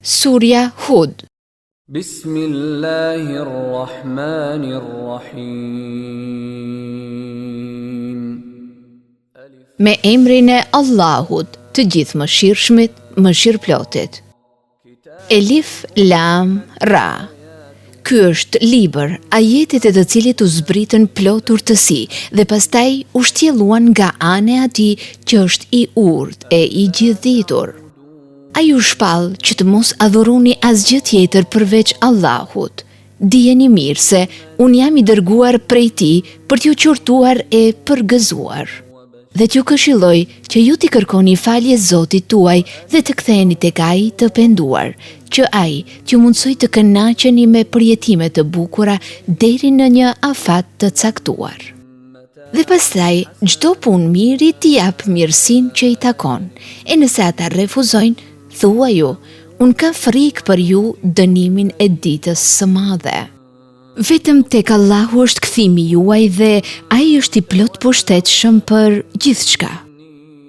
Surja Hud. Bismillahirrahmanirrahim. Me emrin e Allahut, të gjithë mëshirshmit, mëshirëplotit. Elif, Lam, Ra. Ky është libër, ajetet e të cilit u zbritën plot urtësi dhe pastaj u shtjelluan nga ana e atij që është i urtë e i gjithditur. Ai u shpall që të mos adhuroni asgjë tjetër përveç Allahut. Dijeni mirë se unë jam i dërguar prej tij për t'ju qortuar e përgëzuar. Dhe t'ju këshilloj që ju t'i kërkoni falje Zotit tuaj dhe të ktheheni tek Ai të penduar, që Ai t'ju mundsoj të kënaqeni me përjetime të bukura deri në një afat të caktuar. Dhe pastaj çdo punë miri t'i jap mirësinë që i takon. E nëse ata refuzojnë, thuaju, unë kam frikë për ju dënimin e ditës së madhe. Vetëm tek Allahu është kthimi juaj dhe Ai është i plot pushtetshëm për gjithçka.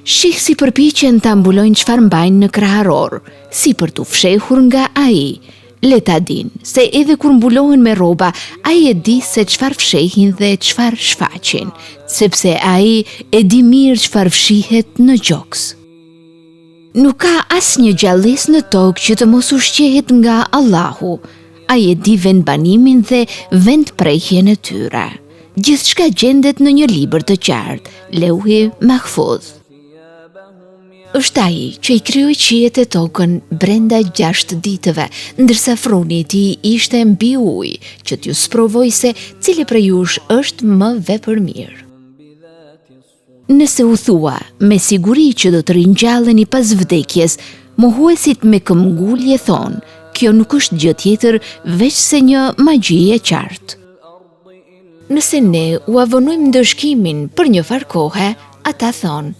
Shih si përpiqen ta mbulojnë çfarë mbajnë në kraharor, si për t'u fshehur nga Ai. Le ta dinë se edhe kur mbulohen me rroba, Ai e di se çfarë fshehin dhe çfarë shfaqin, sepse Ai e di mirë çfarë fshihet në gjoks. Nuk ka asnjë gjallësi në tokë që të mos ushqehet nga Allahu. Ai e di vendbanimin dhe vendprehjen e tyre. Gjithçka gjendet në një libër të qartë, Leuhi Mahfuz. Është Ai që i krijoi qiejt e tokën brenda 6 ditëve, ndërsa fruni i tij ishte mbi ujë, që t'ju sprovoj se cili prej jush është më vepërmir. Nëse u thua me siguri që do të ringjalleni pas vdekjes, mohuesit me këmbgulje thonë, kjo nuk është gjë tjetër veç se një magji e qartë. Nëse ne u avonojmë ndëshkimin për një farë kohe, ata thonë,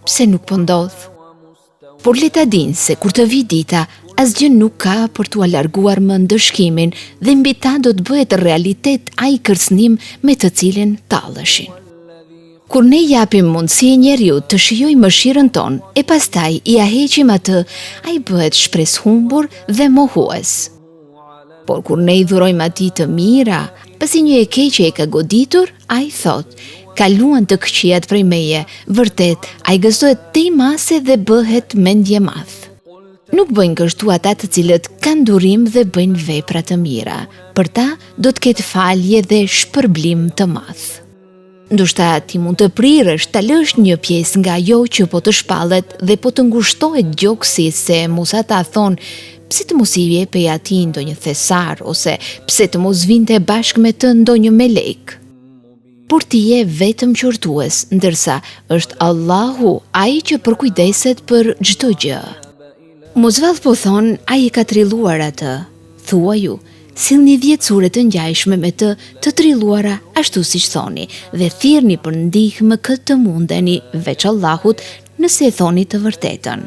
pse nuk po ndodh? Por le ta dinë se kur të vi dita, asgjë nuk ka për t'u larguar më ndëshkimin dhe mbi ta do të bëhet realitet ai kërcënim me të cilin talleshin. Kur ne japim mundësi njeriu të shijojë mëshirën tonë e pastaj i heqim atë, ai bëhet shpreshumbur dhe mohues. Por kur ne i dhurojmë atij të mira, pasi një e keqe e ka goditur, ai thot, kaluan të këqijat prej meje, vërtet, ai gëzohet te mase dhe bëhet mendje madh. Nuk bëjnë kështu ata të cilët kanë durim dhe bëjnë vepra të mira. Për ta do të ketë falje dhe shpërblim të madh. Ndoshta ti mund të prirësh ta lësh një pjesë nga ajo që po të shpallet dhe po të ngushtohet gjoksi se mos ata thonë pse të mos i jepej atij ndonjë thesar ose pse të mos vinte bashkë me të ndonjë melek. Por ti je vetëm qortues, ndërsa është Allahu ai që përkujdeset për çdo gjë. Mos vallë po thonë ai e ka trilluar atë. Thuaju, sillni 10 sure të ngjajshme me të trilluara ashtu siç thoni dhe thirrni për ndihmë këtë të mundeni veç Allahut nëse e thoni të vërtetën.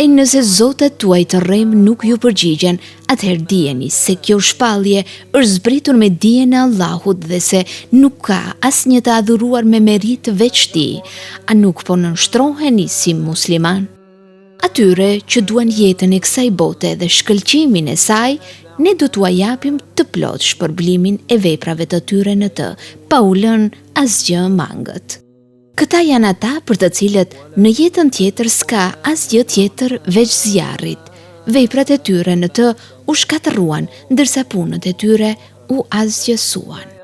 E nëse zotat tuaj të rrem nuk ju përgjigjen, atëherë dijeni se kjo shpallje është zbritur me dijen e Allahut dhe se nuk ka asnjë të adhuruar me merit veç Tij. A nuk po nënshtroheni si musliman? Atyre që duan jetën e kësaj bote dhe shkëlqimin e saj, ne do t'ua japim të plot shpërblimin e veprave të tyre në të, pa u lënë asgjë mangët. Këta janë ata për të cilët në jetën tjetër s'ka asgjë tjetër veç zjarrit. Veprat e tyre në të u shkatërruan, ndërsa punët e tyre u asgjësuan.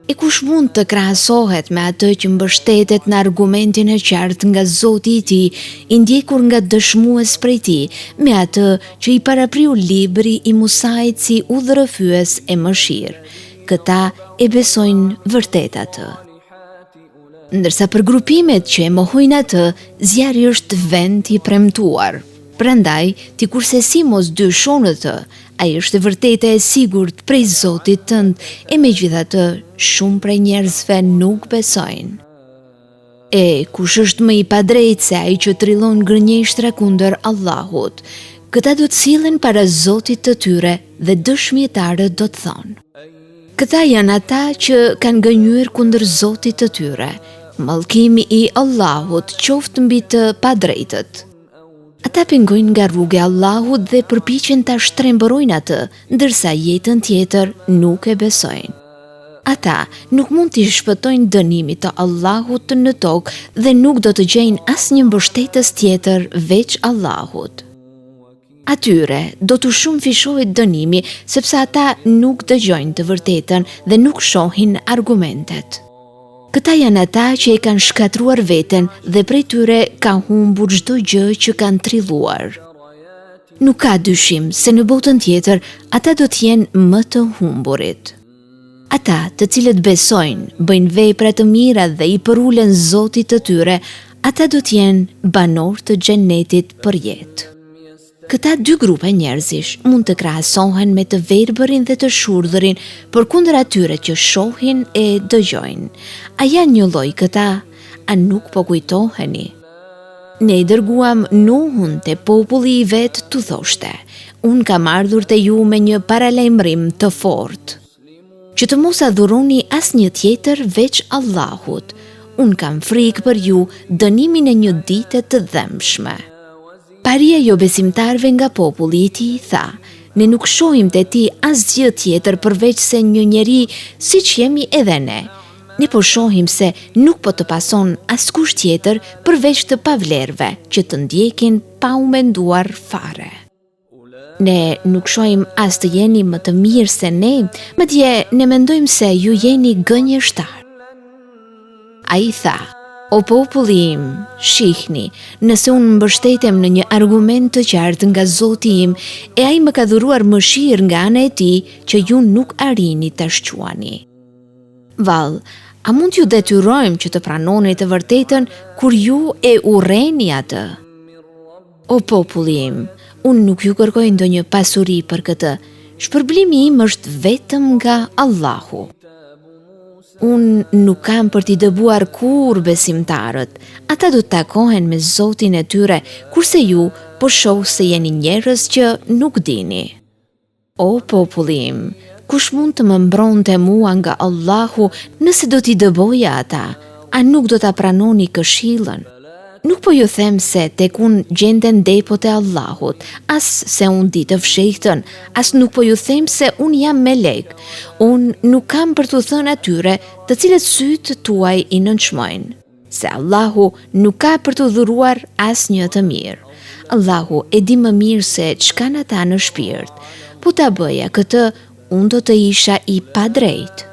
E kush mund të krahasohet me atë që mbështetet në argumentin e qartë nga Zoti i tij, i ndjekur nga dëshmues prej tij, me atë që i parapriu libri i Musait si udhërëfyes e mëshirë. Këta e besojnë vërtet atë. Ndërsa për grupimet që e mohojnë atë, zjarri është vend i premtuar. Prandaj, ti kurse si mos dyshon atë, ai është vërtet e sigurt prej Zotit tënd, e megjithatë shumë prej njerëzve nuk besojnë. E kush është më i padrejtë se ai që trillon gërnjeshtra kundër Allahut? Këta do të sillen para Zotit të tyre dhe dëshmitarët do të thonë. Këta janë ata që kanë gënjur kundër Zotit të tyre. Mallkimi i Allahut qoftë mbi të padrejtët. Ata pengojnë nga rruga e Allahut dhe përpiqen ta shtrembërojnë atë, ndërsa jetën tjetër nuk e besojnë. Ata nuk mund t'i shpëtojnë dënimit të Allahut në tokë dhe nuk do të gjejnë asnjë mbështetës tjetër veç Allahut. Atyre do t'u shumë fishohet dënimi sepse ata nuk dëgjojnë të vërtetën dhe nuk shohin argumentet. Këta janë ata që e kanë shkatruar veten dhe prej tyre ka humbur çdo gjë që kanë trilluar. Nuk ka dyshim se në botën tjetër ata do t'jenë më të humburit. Ata të cilët besojnë, bëjnë vepra të mira dhe i përulen Zotit të tyre, ata do t'jenë banor të xhenetit për jetë. Këta dy grupe njerëzish mund të krahasohen me të verbërin dhe të shurdhërin, përkundër atyre që shohin e dëgjojnë. A janë një lloj këta? A nuk po kujtoheni? Ne i dërguam Nuhun te populli i vet tu thoshte: "Unë kam ardhur te ju me një paralajmërim të fortë, që të mos adhuroni asnjë tjetër veç Allahut. Unë kam frikë për ju dënimin e një dite të dhëmshme." Paria jo besimtarve nga populli i tij tha: "Ne nuk shohim te ti asgjë tjetër përveç se një njeri siç jemi edhe ne. Ne po shohim se nuk po të pason askush tjetër përveç të pavlerëve që të ndjekin pa u menduar fare. Ne nuk shohim as të jeni më të mirë se ne, madje ne mendojmë se ju jeni gënjeshtar." Ai tha: "O populli im, shihni, nëse unë mbështetem në një argument të qartë nga Zoti im, e ai më ka dhuruar mëshirë nga ana e tij që ju nuk arrini ta shquani. Vallë, a mund t'ju detyrojmë që të pranoni të vërtetën kur ju e urreni atë? O populli im, unë nuk ju kërkoj ndonjë pasuri për këtë. Shpërblimi im është vetëm nga Allahu. Unë nuk kam për t'i dëbuar kur besimtarët, ata do të takohen me Zotin e tyre, kurse ju po shoh se jeni njerëz që nuk dini. O populli im, kush mund të më mbronte mua nga Allahu nëse do t'i dëboja ata, a nuk do t'a pranoni këshillën? Nuk po ju them se tek unë gjenden depot e Allahut, as se unë di të fshehtën, as nuk po ju them se unë jam melek. Unë nuk kam për t'u thënë atyre të cilët sytë tuaj i nënçmojnë, se Allahu nuk ka për t'u dhuruar as një të mirë. Allahu e di më mirë se ç'kan ata në shpirt. Po ta bëja këtë, unë do të isha i padrejt."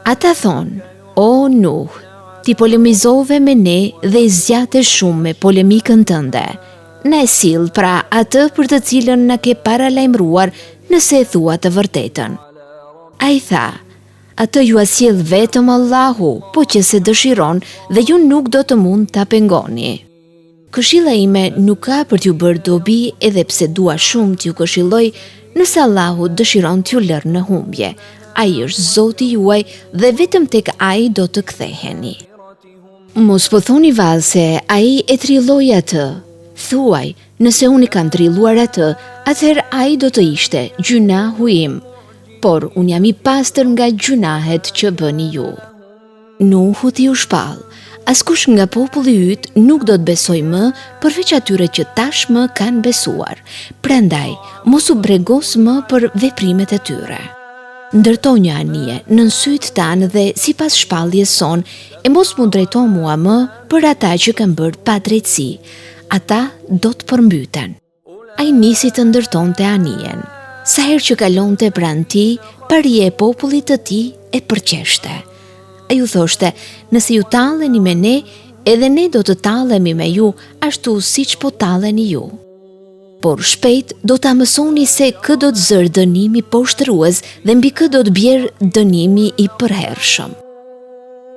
Ata thonë: "O Nuh, ti polemizove me ne dhe i zgjate shumë me polemikën tënde. Na e sill pra atë për të cilën na ke paralajmëruar nëse e thua të vërtetën." Ai tha: "Atë ju asjell vetëm Allahu, po që se dëshiron dhe ju nuk do të mund ta pengoni. Këshilla ime nuk ka për t'ju bërë dobi, edhe pse dua shumë t'ju këshilloj, nëse Allahu dëshiron t'ju lërë në humbje. Ai është Zoti juaj dhe vetëm tek ai do të ktheheni. Mos po thoni vallë se ai e trilloi atë. Thuaj, nëse unë i kam trilluar atë, atëherë ai do të ishte gjunahu im, por unë jam i pastër nga gjunahet që bëni ju." Nuhu t'i u shpall: "Askush nga populli yt nuk do të besoj më përveç atyre që tashmë kanë besuar. Prandaj, mos u bregos më për veprimet e tyre. Ndërto një anije nën sytë tanë dhe sipas shpalljes son, e mos mu drejto mua më për ata që kanë bërë padrejtësi. Ata do të përmbyten." Ai nisi të ndërtonte anijen. Sa herë që kalonte pranë tij, paria e popullit të tij e përqeshte. Ai u thoshte: "Nëse ju talleni me ne, edhe ne do të tallemi me ju, ashtu siç po talleni ju. Por shpejt do ta mësoni se kë do të zërë dënimi poshtrues dhe mbi kë do të bjerë dënimi i përhershëm."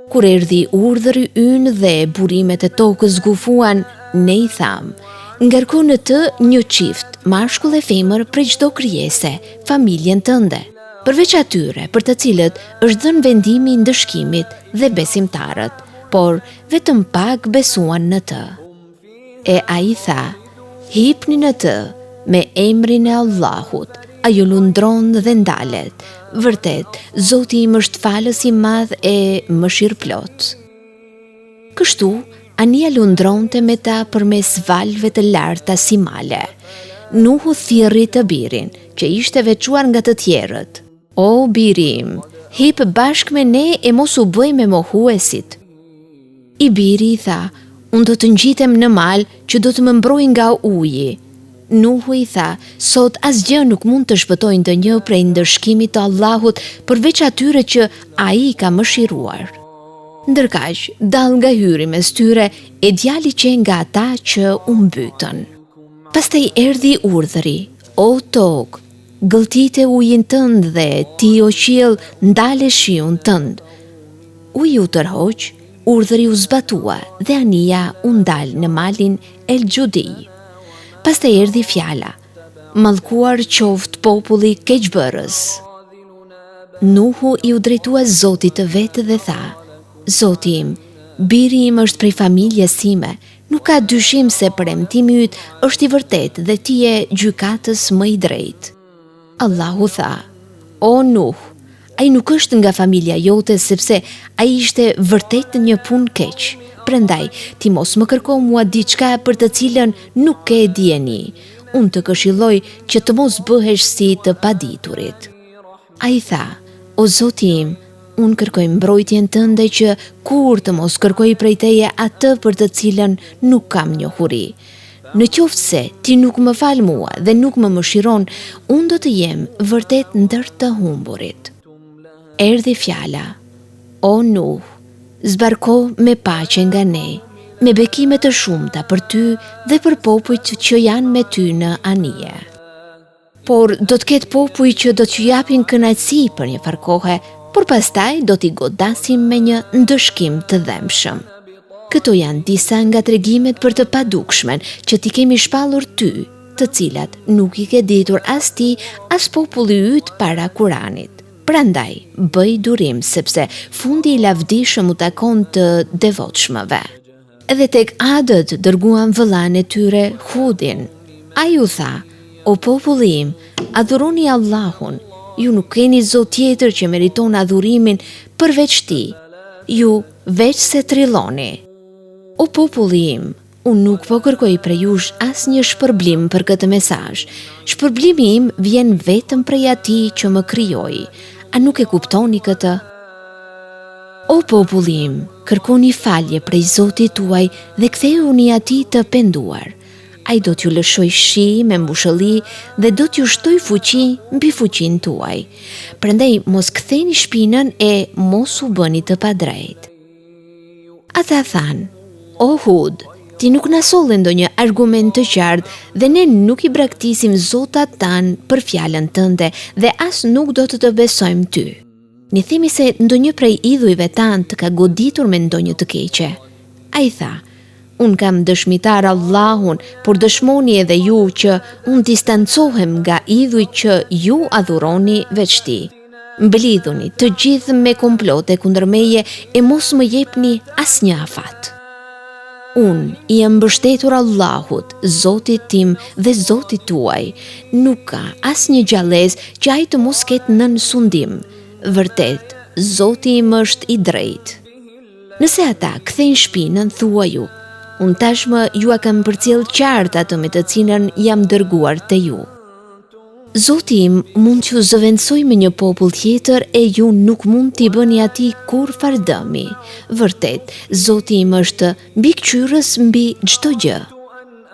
Kur erdhi urdhri ynë dhe burimet e tokës zgufuan, ne i tham: "Ngarko në të një çift, mashkull e femër prej çdo krijese, familjen tënde, përveç atyre për të cilët është dhënë vendimi i ndëshkimit dhe besimtarët, por vetëm pak besuan në të." E ai tha: "Hipni në të me emrin e Allahut, ajo lundron dhe ndalet. Vërtet, Zoti im është falës i madh e mëshirëplot." Kështu, Ania lundronte me ta përmes valve të larta si male. Nuhu thirri të birin, që ishte veçuar nga të tjerët. O biri im, hip bashk me ne e mos u bëj me mohuesit. I biri i tha, unë do të ngjitem në mal që do të më mbrojë nga uji. Nuhu i tha, sot asgjë nuk mund të shpëtojë ndonjë prej ndëshkimit të Allahut përveç atyre që ai ka mëshiruar. Ndërkaq, dall nga hyri mes tyre e djali që nga ata që u mbytën. Pastaj erdhi urdhri, o tokë, gëlltite ujin tënd dhe ti o qiell ndale shiun tënd. Uji u tërhoq, urdhri u zbatua dhe anija u ndal në malin El Gjudi. Pastaj erdhi fjala, mallkuar qoftë populli keqbërës. Nuhu i u drejtua Zotit të vetë dhe tha, Zoti im, biri im është prej familjes time, nuk ka dyshim se premtimi yt është i vërtet dhe ti je gjykatës më i drejtë. Allahu tha, o Nuh, ai nuk është nga familja jote sepse ai ishte vërtet një punë keq. Prandaj, ti mos më kërko mua diçka për të cilën nuk e dijeni. Unë të këshilloj që të mos bëhesh si të paditurit. Ai tha, o Zoti im, unë kërkoj mbrojtjen tënde që kur të mos kërkoj prej teje atë për të cilën nuk kam njohuri. Në qoftë se ti nuk më fal mua dhe nuk më mëshiron, unë do të jem vërtet ndër të humburit. Erdhi fjala, o Nuh, zbarko me paqe nga ne, me bekime të shumta për ty dhe për popujt që janë me ty në anije. Por do të ketë popuj që do t'ju japin kënaqësi për një farë kohe, por pastaj do t'i godasim me një ndëshkim të dhemshëm. Këto janë disa nga tregimet për të padukshmen që ti kemi shpallur ty, të cilat nuk i ke ditur as ti, as populli yt para Kuranit. Prandaj, bëj durim sepse fundi i lavdishëm u takon të devotshmëve. Edhe tek Adët dërguan vëllain e tyre Hudin. Ai u tha, o populli im, adhuroni Allahun, ju nuk keni zot tjetër që meriton adhurimin përveç ti, ju veç se trilloni. O populli im, unë nuk po kërkoj prej jush as një shpërblim për këtë mesazh. Shpërblimi im vjen vetëm prej atij që më krijoi. A nuk e kuptoni këtë? O populli im, kërkoni falje prej Zotit tuaj dhe kthehuni atij të penduar. Ai do t'ju lëshoj shi me mbushëlli dhe do t'ju shtoj fuqi mbi fuqinë tuaj. Prandaj mos ktheni shpinën e mos u bëni të padrejtë. Ata thanë, o Hud, ti nuk na solle ndonjë argument të qartë dhe ne nuk i braktisim zotat tanë për fjalën tënde dhe as nuk do të besojmë ty. Ne themi se ndonjë prej idhujve tanë të ka goditur me ndonjë të keqe. Ai tha, unë kam dëshmitar Allahun, por dëshmoni edhe ju që unë distancohem nga idhuj që ju adhuroni veç ti. Mblidhuni të gjithë me komplote kundër meje e mos më jepni asnjë afat. Unë i jam mbështetur Allahut, Zotit tim dhe Zotit tuaj, nuk ka asnjë gjallëz që ai të mos ketë nën sundim. Vërtet, Zoti im është i drejtë. Nëse ata kthejnë shpinën, thuaj ju, unë tashmë ju a kam përcjell qartë atë me të cilën jam dërguar te ju. Zoti im mund t'ju zëvendësoj me një popull tjetër e ju nuk mund t'i bëni atij kur farë dëmi. Vërtet, Zoti im është mbikëqyrës mbi çdo gjë.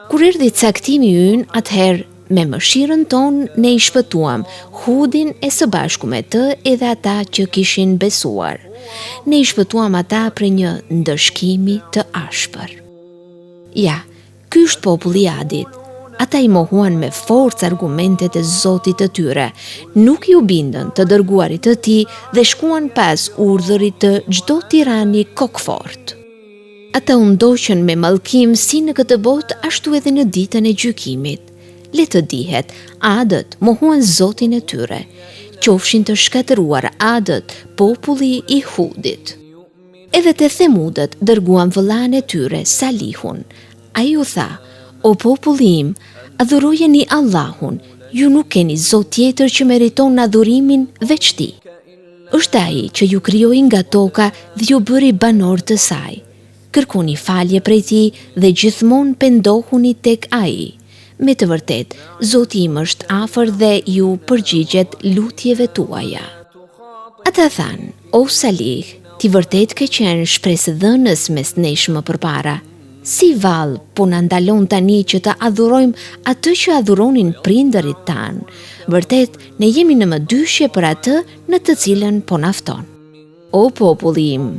Kur erdhi caktimi ynë, atëherë me mëshirën tonë ne i shpëtuam Hudin e së bashku me të edhe ata që kishin besuar. Ne i shpëtuam ata për një ndëshkimi të ashpër. Ja, ky është populli i Adit. Ata i mohuan me forcë argumentet e Zotit të tyre, nuk ju bindën të dërguarit të tij dhe shkuan pas urdhërit të çdo tirani kokfort. Ata u ndoqën me mallkim si në këtë botë ashtu edhe në ditën e gjykimit. Le të dihet, Adët mohuan Zotin e tyre, qofshin të shkatëruar Adët, populli i Hudit. Edhe te Themudët dërguan vëllain e tyre Salihun. Ai u tha, o populli im, adhurojeni Allahun, ju nuk keni zot tjetër që meriton adhurimin veç tij. Është ai që ju krijoi nga toka dhe ju bëri banor të saj. kërkoni falje prej tij dhe gjithmonë pendohuni tek ai. Me të vërtet, Zoti im është afër dhe ju përgjigjet lutjeve tuaja. Ata thanë, o Salih, ti vërtet ke qenë shpresëdhënës mes nesh më përpara. Si vallë po na ndalon tani që të adhurojmë atë që adhuronin prindërit tanë. Vërtet, ne jemi në mëdyshje për atë në të cilën po nafton. O populli im,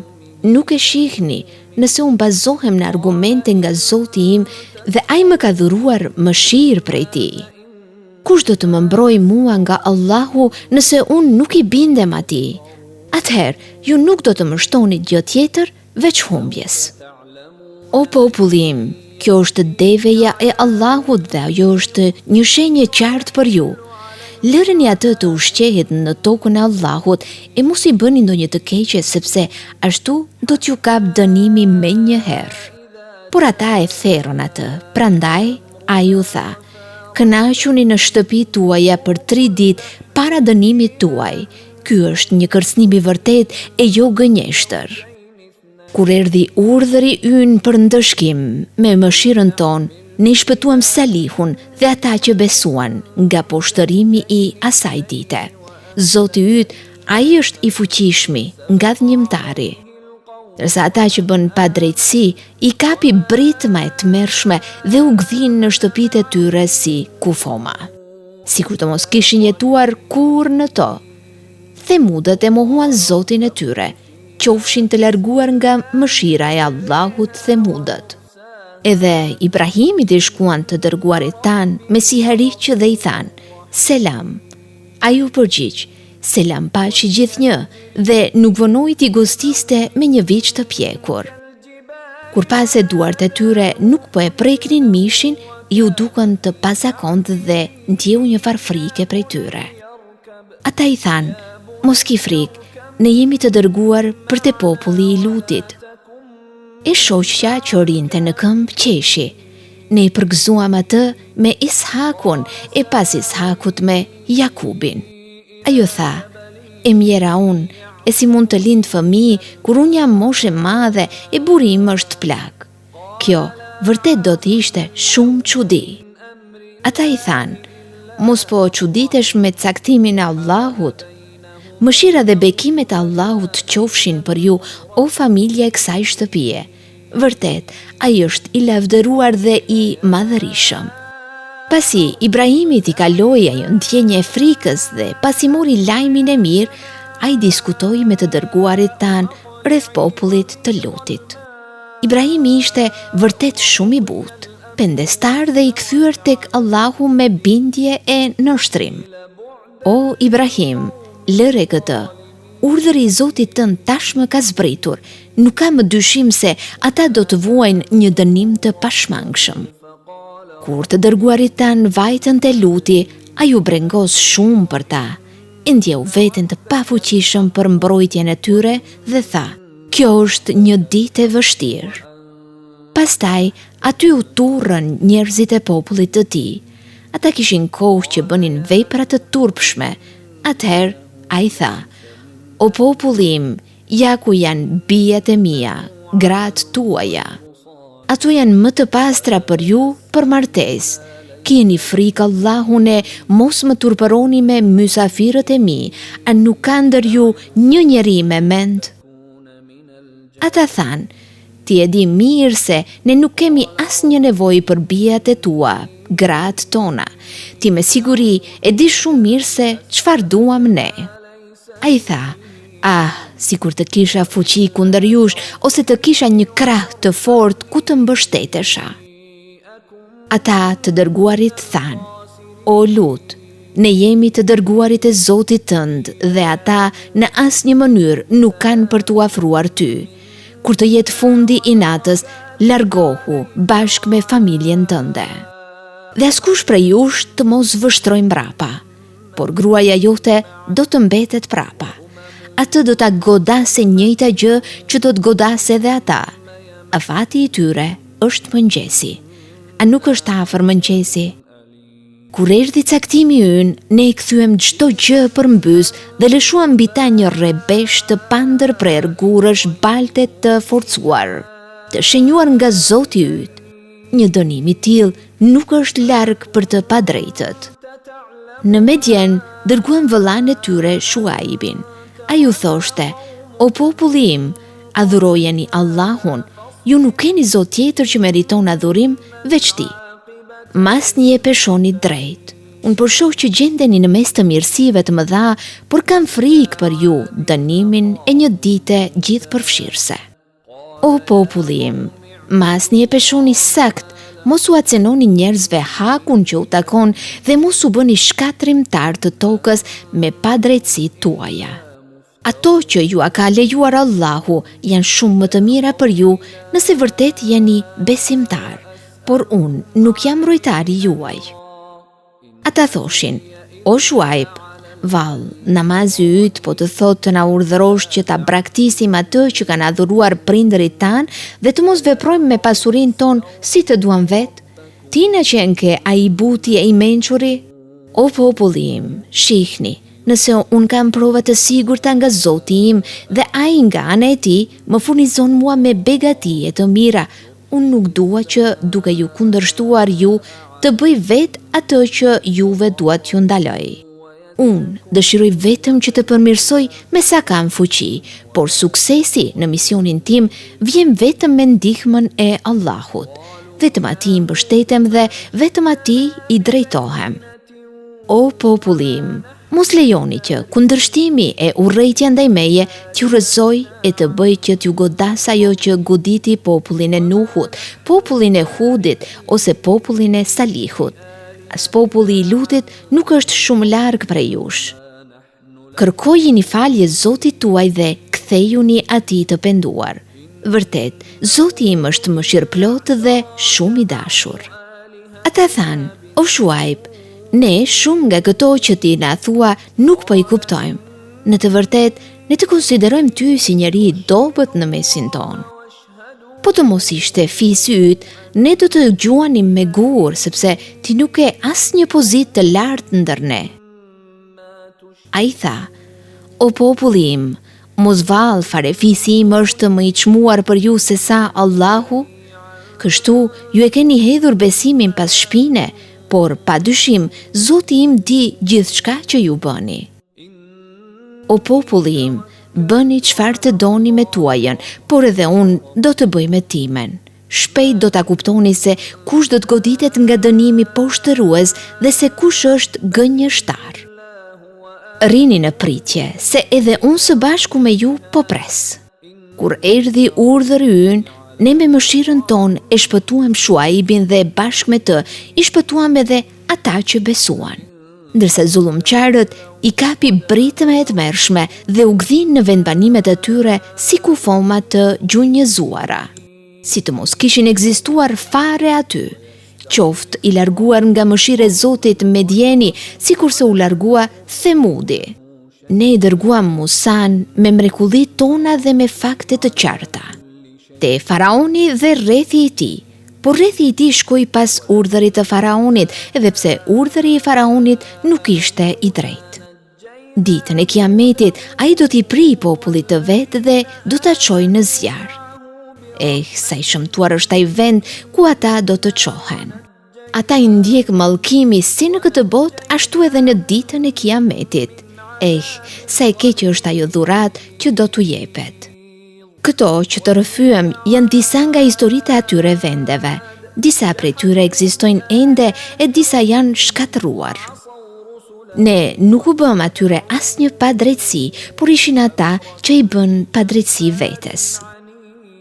nuk e shihni nëse unë bazohem në argumente nga Zoti im dhe ai më ka dhuruar mëshirë prej tij. Kush do të më mbrojë mua nga Allahu nëse unë nuk i bindem atij? Atëherë, ju nuk do të më shtoni gjë tjetër veç humbjes. O populli im, kjo është deveja e Allahut dhe ajo është një shenjë qartë për ju. Lëreni atë të ushqehet në tokën e Allahut e mos i bëni ndonjë të keqe sepse ashtu do t'ju kap dënimi menjëherë. Por ata e therrën atë, prandaj ai u tha: kënaquni në shtëpitë tuaja për 3 ditë para dënimit tuaj. Ky është një kërcënim i vërtet e jo gënjeshtër. Kur erdhi urdhëri ynë për ndëshkim, me mëshirën tonë, ne shpëtuam Salihun dhe ata që besuan nga poshtërimi i asaj dite. Zoti yt, ai është i fuqishmi, nga dhënjimtari. Ndërsa ata që bën pa drejtësi, i kapi britma e tmerrshme dhe u gdhin në shtëpitë e tyre si kufoma. Sikur të mos kishin jetuar kurrë në to. Themudët e mohuan Zotin e tyre, qofshin të larguar nga mëshira e Allahut themudët. Edhe Ibrahimit i shkuan të dërguarit tanë me sihariqë dhe i thanë: selam. Ai u përgjigj: selam paqi gjithnjë, dhe nuk vonoi t'i gostiste me një viç të pjekur. Kur pas e duart e tyre nuk po e preknin mishin, ju dukën të pazakontë dhe ndjeu një farë frike prej tyre. Ata i thanë: mos ki frikë, ne jemi të dërguar për te populli i Lutit. E shoqja që rinte në këmbë qeshi. Ne i përgëzuam atë me Ishakun e pas Ishakut me Jakubin. Ajo tha: e mjera unë, e si mund të lind fëmijë kur unë jam moshe madhe e burri im është plak. Kjo vërtet do të ishte shumë çudi. Ata i thanë: mos po çuditesh me caktimin e Allahut. Mëshira dhe bekimet e Allahut qofshin për ju, o familja e kësaj shtëpie. Vërtet, ai është i lavdëruar dhe i madhërisëm. Pasi Ibrahimit i kaloi ajo ndjenjë e frikës dhe pasi mori lajmin e mirë, ai diskutoi me të dërguarit tanë rreth popullit të Lutit. Ibrahimi ishte vërtet shumë i butë, pendestar dhe i kthyer tek Allahu me bindje e nënshtrim. O Ibrahim, lëre këtë, urdhëri i Zotit tënd tashmë ka zbritur, nuk ka më dyshim se ata do të vuajnë një dënim të pashmangshëm. Kur të dërguarit tanë vajtën te luti, ai u brengos shumë për ta, e ndjeu veten të pafuqishëm për mbrojtjen e tyre dhe tha: kjo është një ditë e vështirë. Pastaj, aty u turrën njerëzit e popullit të tij. Ata kishin kohë që bënin vepra të turpshme. Atëherë ai tha: o populli im, ja ku janë bijat e mia, gratë tuaja. Ato janë më të pastra për ju për martesë. Keni frikë Allahun e mos më turpëroni me mysafirët e mi, a nuk ka ndër ju një njeri me mend? Ata thanë: ti e di mirë se ne nuk kemi asnjë nevojë për bijat e tua, gratë tona. Ti me siguri e di shumë mirë se çfarë duam ne. Ai tha: sikur të kisha fuqi kundër jush, ose të kisha një krah të fortë ku të mbështetesha. Ata të dërguarit thanë: o Lut, ne jemi të dërguarit e Zotit tënd dhe ata në asnjë mënyrë nuk kanë për t'u afruar ty. Kur të jetë fundi i natës, largohu bashkë me familjen tënde. Dhe askush prej jush të mos vështrojë mbrapa, por gruaja jote do të mbetet prapa. Atë do ta godasë njëjta gjë që do të godasë edhe ata. Afati i tyre është mëngjesi. A nuk është afër mëngjesi? Kur erdhi caktimi ynë, ne i kthyem çdo gjë përmbys dhe lëshuam mbi ta një rrebesh të pandërprer gurësh balte të forcuar. të shenjuar nga Zoti yt. Një dënim i tillë nuk është larg për të padrejtët. Në Medjen dërguan vëllain e tyre Shuaibin. Ai u thoshte: "O populli im, adhurojeni Allahun, ju nuk keni zot tjetër që meriton adhurim veç ti. Mas një e peshoni drejt. Unë përshoh që gjendeni në mes të mirësive të mëdha, por kam frikë për ju dënimin e një dite gjithë përfshirëse. O populli im, mas një e peshoni sakt, mos u acenoni njerëzve hakun që u takon dhe mos u bëni shkatrimtar të tokës me padrejtësitë tuaja. Ato që ju a ka lejuar Allahu janë shumë më të mira për ju nëse vërtet jeni besimtar, por unë nuk jam mbrojtari juaj." Ata thoshin: "O Shuaib, vallë, namazi yt po të thotë të na urdhërosh që ta braktisim atë që kanë adhuruar prindërit tanë dhe të mos veprojmë me pasurinë tonë si të duam vetë? Ti na qenë ke ai buti e i mençuri? O populli im, shihni, nëse unë kam prova të sigurta nga Zoti im dhe ai nga ana e tij më furnizon mua me begatije të mira, unë nuk dua që duke ju kundërshtuar ju të bëj vetë atë që juve duat ju ndaloj. Unë dëshiroj vetëm që të përmirësoj me sa kam fuqi, por suksesi në misionin tim vjen vetëm me ndihmën e Allahut. Vetëm atij mbështetem dhe vetëm atij i drejtohem. O populli im, mos lejoni që kundërshtimi e urrejtja ndaj meje t'ju rrëzoj e të bëj që t'ju godas ajo që goditi popullin e Nuhut, popullin e Hudit ose popullin e Salihut. As populli i Lutit nuk është shumë larg prej jush. Kërkojini falje Zotit tuaj dhe kthejuni atij të penduar. Vërtet, Zoti im është mëshirëplot dhe shumë i dashur." Ata thanë: "O Shuaib, ne shumë nga këto që ti na thua nuk po i kuptojmë. Në të vërtet, ne të konsiderojmë ty si njeri i dobët në mesin tonë. Po të mos ishte fisi yt, ne do të gjuanim me gur, sepse ti nuk e asnjë pozitë të lartë ndër ne." Ai tha: "O populli im, mos vallë fare fisi im është më i çmuar për ju se sa Allahu? Kështu ju e keni hedhur besimin pas shpine, por pa dyshim Zoti im di gjithçka që ju bëni. O populli im, bëni çfarë të doni me tuajën, por edhe unë do të bëj me timen. Shpejt do ta kuptoni se kush do të goditet nga dënimi poshtërues dhe se kush është gënjeshtar. Rini në pritje, se edhe unë së bashku me ju po pres. Kur erdhi urdhëri ynë, ne me mëshirën tonë e shpëtuam Shuaibin dhe bashkë me të i shpëtuam edhe ata që besuan. Ndërsa zullumqarët i kapi britme e të mërshme dhe u gdhin në vendbanimet e tyre si kufoma të gjunjëzuara. Si të mos kishin ekzistuar fare aty, qoftë i larguar nga mëshira e Zotit Medjeni, sikurse u largua Themudi. Ne i dërguam Musan me mrekullitë tona dhe me fakte të qarta te Faraoni dhe rrethi i tij, por rrethi i tij shkoi pas urdhërit të Faraonit, edhe pse urdhëri i Faraonit nuk ishte i drejtë. Ditën e Kiametit ai do t'i prijë popullit të vet dhe do ta çojë në zjarr. Sa i shëmtuar është ai vend ku ata do të çohen. Ata i ndjek mallkimi si në këtë botë, ashtu edhe në ditën e Kiametit. Sa e keq është ajo dhuratë që do t'u jepet. Këto që të rrëfyem janë disa nga historitë e atyre vendeve. Disa prej tyre ekzistojnë ende e disa janë shkatëruar. Ne nuk u bëm atyre asnjë padrejtësi, por ishin ata që i bën padrejtësi vetes.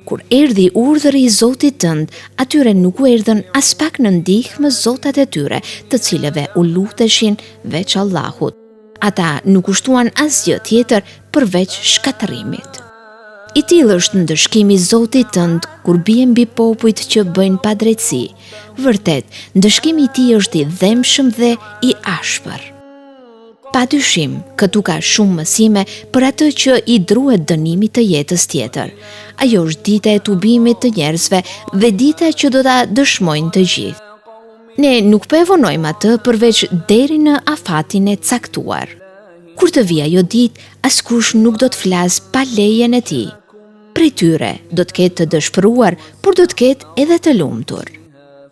Kur erdhi urdhëri i Zotit tënd, atyre nuk u erdhën as pak në ndihmë zotat e tyre, të cilëve u luteshin veç Allahut. Ata nuk kushtuan asgjë tjetër përveç shkatërimit. I tillë është ndëshkimi i Zotit tënd kur bie mbi popujt që bëjnë padrejtësi. Vërtet, ndëshkimi i tij është i dhemshëm dhe i ashpër. Padyshim, këtu ka shumë mësime për atë që i druhet dënimit të jetës tjetër. Ajo është dita e tubimit të njerëzve dhe dita që do ta dëshmojnë të gjithë. Ne nuk po e vonojmë atë përveç deri në afatin e caktuar. Kur të vijë ajo ditë, askush nuk do të flasë pa lejen e tij. prej tyre do të ketë të dëshpëruar, por do të ketë edhe të lumtur.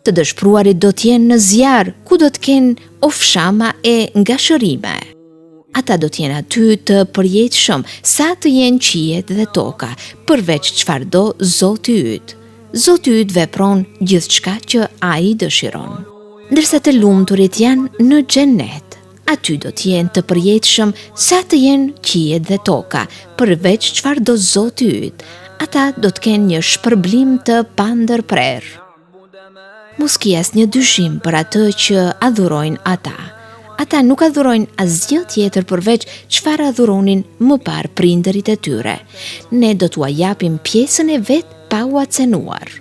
Të dëshpëruarit do të jenë në zjarr, ku do të kenë ofshama e ngashërime. Ata do të jenë aty të përjetshëm sa të jenë qiejt dhe toka, përveç çfarë do Zoti yt. Zoti yt vepron gjithçka që ai dëshiron. Ndërsa të lumturit janë në xhenet, aty do të jenë të përjetshëm sa të jenë qiejt dhe toka, përveç çfarë do Zoti yt. Ata do të kenë një shpërblim të pandërprerë. Mos ki asnjë dyshim për atë që adhurojnë ata. Ata nuk adhurojnë asgjë tjetër përveç çfarë adhuronin më parë prindërit e tyre. Ne do t'ua japim pjesën e vet pa u acenuar.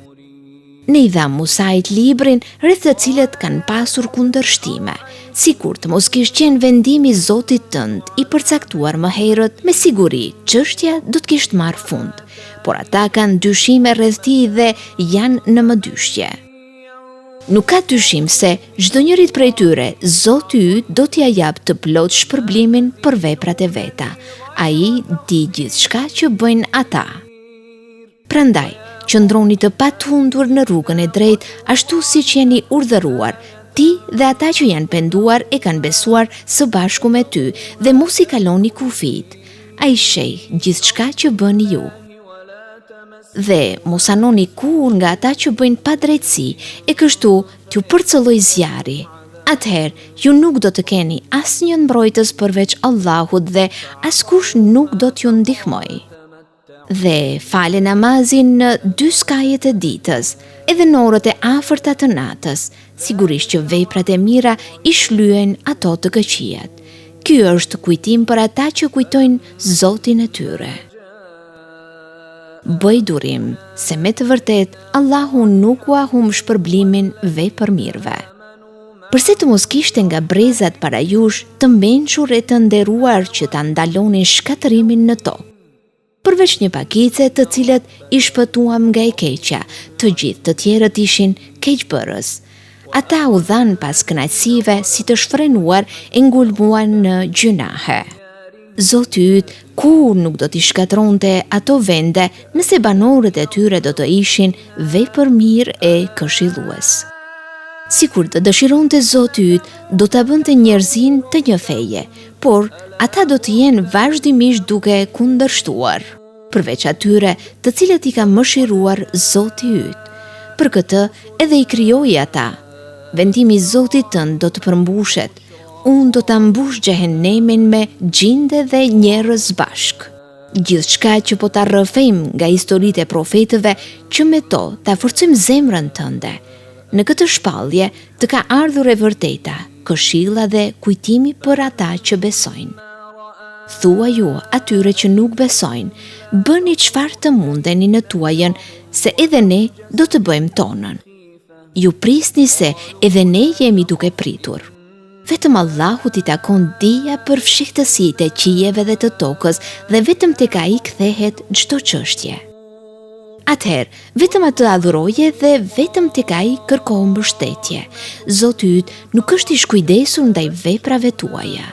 Ne i dham Musait librin rreth të cilët kanë pasur kundërshtime. Sikur të mos kishte qenë vendimi i Zotit tënd i përcaktuar më herët, me siguri çështja do të kishte marrë fund. Por ata kanë dyshime rreth tij dhe janë në mëdyshje. Nuk ka dyshim se çdo njërit prej tyre, Zoti yt do t'ia jap të plot shpërblimin për veprat e veta. Ai di gjithçka që bëjnë ata. Prandaj, qëndroni të patundur në rrugën e drejtë, ashtu siç jeni urdhëruar, ti dhe ata që janë penduar e kanë besuar së bashku me ty, dhe mos i kaloni kufit. Ai sheh gjithçka që bëni ju. Dhe mos anoni kur nga ata që bëjnë padrejtësi, e kështu t'ju përcëlloj zjarri. Atëherë, ju nuk do të keni asnjë mbrojtës përveç Allahut dhe askush nuk do t'ju ndihmoj. Dhe fale namazin në 2 skajet e ditës, edhe në orët e afërta të natës, sigurisht që veprat e mira i shlyen ato të këqijat. Ky është kujtim për ata që kujtojnë Zotin e tyre. Bëj durim, se me të vërtet, Allahu nuk u humb shpërblimin vepër mirëve. Përse të mos kishte nga brezat para jush të mençur e të nderuar që ta ndalonin shkatërimin në tokë. Përveç një pakice të cilët i shpëtuam nga e keqja, të gjithë të tjerët ishin keqbërës. Ata u dhan pas kënaqësive si të shfrenuar e ngulmuan në gjunahe. Zoti yt kur nuk do t'i shkatronte ato vende nëse banorët e tyre do të ishin vepër mirë e këshillues. Sikur të dëshironte Zoti yt, do ta bënte njerëzin të një feje, por ata do të jenë vazhdimisht duke kundërshtuar, përveç atyre të cilët i ka mëshiruar Zoti yt. Për këtë edhe i krijoi ata. Vendimi i Zotit tënd do të përmbushet. Unë do të mbush xhehenemin me gjinde dhe njerëz bashk. Gjithçka që po ta rrëfejmë nga historitë e profetëve, që me to ta forcojmë zemrën tënde. Në këtë shpallje të ka ardhur e vërteta, këshilla dhe kujtimi për ata që besojnë. Thua ju atyre që nuk besojnë, bëni çfarë të mundeni në tuajën, se edhe ne do të bëjmë tonën. Ju prisni se edhe ne jemi duke pritur. Vetëm Allahut i takon dija për fshihtësitë e qijeve dhe të tokës, dhe vetëm tek ai kthehet çdo çështje. Atëherë, vetëm atë adhuroje dhe vetëm tek ai kërko mbështetje. Zoti yt nuk është i shkujdesur ndaj veprave tuaja.